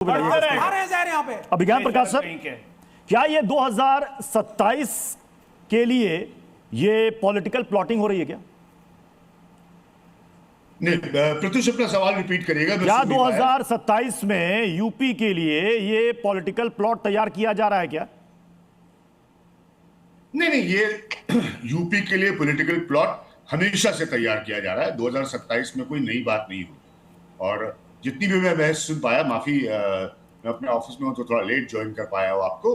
यहाँ पे अभिज्ञान प्रकाश सर, क्या ये 2027 के लिए ये पॉलिटिकल प्लॉटिंग हो रही है क्या? नहीं, प्रत्युष अपना सवाल रिपीट करिएगा। क्या 2027 में यूपी के लिए ये पॉलिटिकल प्लॉट तैयार किया जा रहा है क्या? नहीं, ये यूपी के लिए पॉलिटिकल प्लॉट हमेशा से तैयार किया जा रहा है। 2027 में कोई नई बात नहीं हुई। और जितनी भी मैं बहस सुन पाया, माफी, मैं अपने ऑफिस में हूं तो थोड़ा लेट ज्वाइन कर पाया हूं आपको।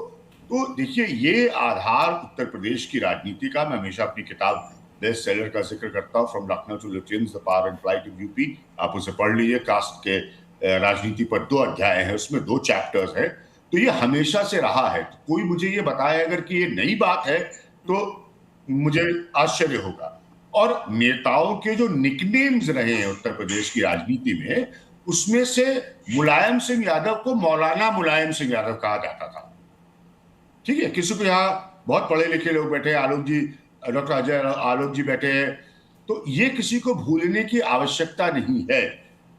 तो देखिए, ये आधार उत्तर प्रदेश की राजनीति का, मैं हमेशा अपनी किताब बेस्ट सेलर का जिक्र करता हूं, from Lucknow to Lutyens, the power and flight of UP. आप उसे पढ़ लीजिए। कास्ट के राजनीति पर 2 अध्याय हैं, उसमें 2 चैप्टर्स हैं। तो ये हमेशा से रहा है। तो कोई मुझे ये बताए अगर कि ये नई बात है तो मुझे आश्चर्य होगा। और नेताओं के जो निकनेम्स रहे हैं उत्तर प्रदेश की राजनीति में, उसमें से मुलायम सिंह यादव को मौलाना मुलायम सिंह यादव कहा जाता था। ठीक है, किसी को यहाँ बहुत पढ़े लिखे लोग बैठे हैं, आलोक जी, डॉक्टर अजय आलोक जी बैठे हैं, तो ये किसी को भूलने की आवश्यकता नहीं है।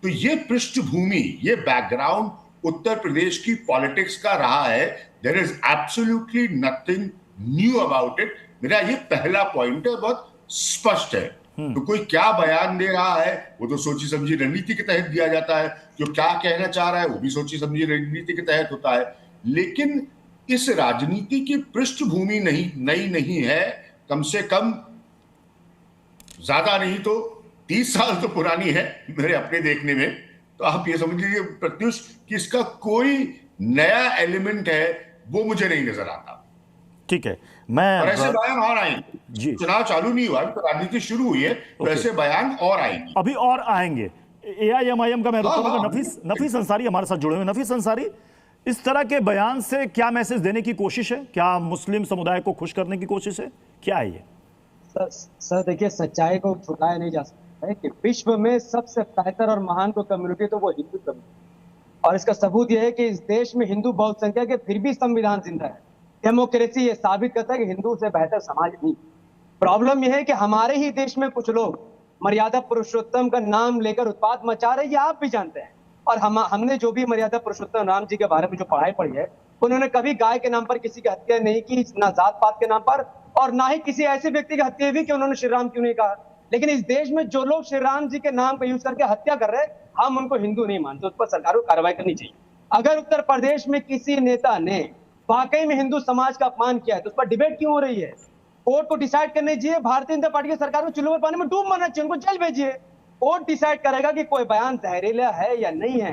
तो ये पृष्ठभूमि, ये बैकग्राउंड उत्तर प्रदेश की पॉलिटिक्स का रहा है। There is absolutely nothing new about it. मेरा ये पहला पॉइंट है, बहुत स्पष्ट है। तो कोई क्या बयान दे रहा है वो तो सोची समझी रणनीति के तहत दिया जाता है, जो क्या कहना चाह रहा है वो भी सोची समझी रणनीति के तहत होता है। लेकिन इस राजनीति की पृष्ठभूमि नई नहीं है। कम से कम, ज्यादा नहीं तो 30 साल तो पुरानी है मेरे अपने देखने में। तो आप ये समझ लीजिए प्रत्युष कि इसका कोई नया एलिमेंट है वो मुझे नहीं नजर आता। ठीक है, मैं और ऐसे बयान और आएंगे जी। चुनाव चालू नहीं हुआ, तो राजनीति शुरू हुई है, तो ऐसे बयान और आएंगे, अभी और आएंगे। AIMIM का मैं हाँ। नफीस अंसारी हमारे साथ जुड़े हुए। नफीस अंसारी, इस तरह के बयान से क्या मैसेज देने की कोशिश है? क्या मुस्लिम समुदाय को खुश करने की कोशिश है? क्या है ये? सर देखिए, सच्चाई को छुपाया नहीं जा सकता है कि विश्व में सबसे बेहतर और महान को कम्युनिटी तो वो हिंदू कम्युनिटी। और इसका सबूत यह है कि इस देश में हिंदू बहुसंख्यक है, फिर भी संविधान जिंदा है। डेमोक्रेसी ये साबित करता है कि हिंदू से बेहतर समाज नहीं। प्रॉब्लम यह है कि हमारे ही देश में कुछ लोग मर्यादा पुरुषोत्तम का नाम लेकर उत्पात मचा रहे हैं, ये आप भी जानते हैं। और हमने जो भी मर्यादा पुरुषोत्तम राम जी के बारे में जो पढ़ाई पढ़ी है, उन्होंने कभी गाय के नाम पर किसी की हत्या नहीं की, ना जात पात के नाम पर, और ना ही किसी ऐसे व्यक्ति की हत्या हुई कि उन्होंने श्री राम क्यों नहीं कहा। लेकिन इस देश में जो लोग श्री राम जी के नाम का यूज करके हत्या कर रहे हैं, हम उनको हिंदू नहीं मानते। उस पर सरकार को कार्रवाई करनी चाहिए। अगर उत्तर प्रदेश में किसी नेता ने वाकई में हिंदू समाज का अपमान किया है तो उस पर डिबेट क्यों हो रही है? कोर्ट को डिसाइड करने चाहिए। भारतीय जनता पार्टी की सरकार को चुल्लू में पानी में डूब मरना चाहिए, उनको जेल भेजिए। कोर्ट डिसाइड करेगा कि कोई बयान जहरीला है या नहीं है।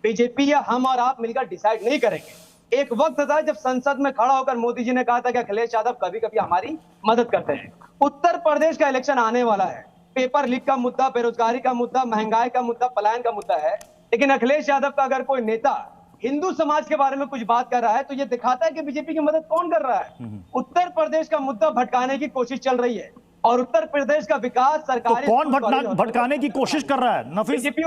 बीजेपी या हम और आप मिलकर डिसाइड नहीं करेंगे। एक वक्त था जब संसद में खड़ा होकर मोदी जी ने कहा था कि अखिलेश यादव कभी कभी हमारी मदद करते हैं। उत्तर प्रदेश का इलेक्शन आने वाला है। पेपर लीक का मुद्दा, बेरोजगारी का मुद्दा, महंगाई का मुद्दा, पलायन का मुद्दा है। लेकिन अखिलेश यादव का अगर कोई नेता हिंदू समाज के बारे में कुछ बात कर रहा है तो ये दिखाता है कि बीजेपी की मदद कौन कर रहा है। उत्तर प्रदेश का मुद्दा भटकाने की कोशिश चल रही है और उत्तर प्रदेश का विकास सरकारी तो कौन भटकाने की कोशिश कर रहा है? नफीस, बीजेपी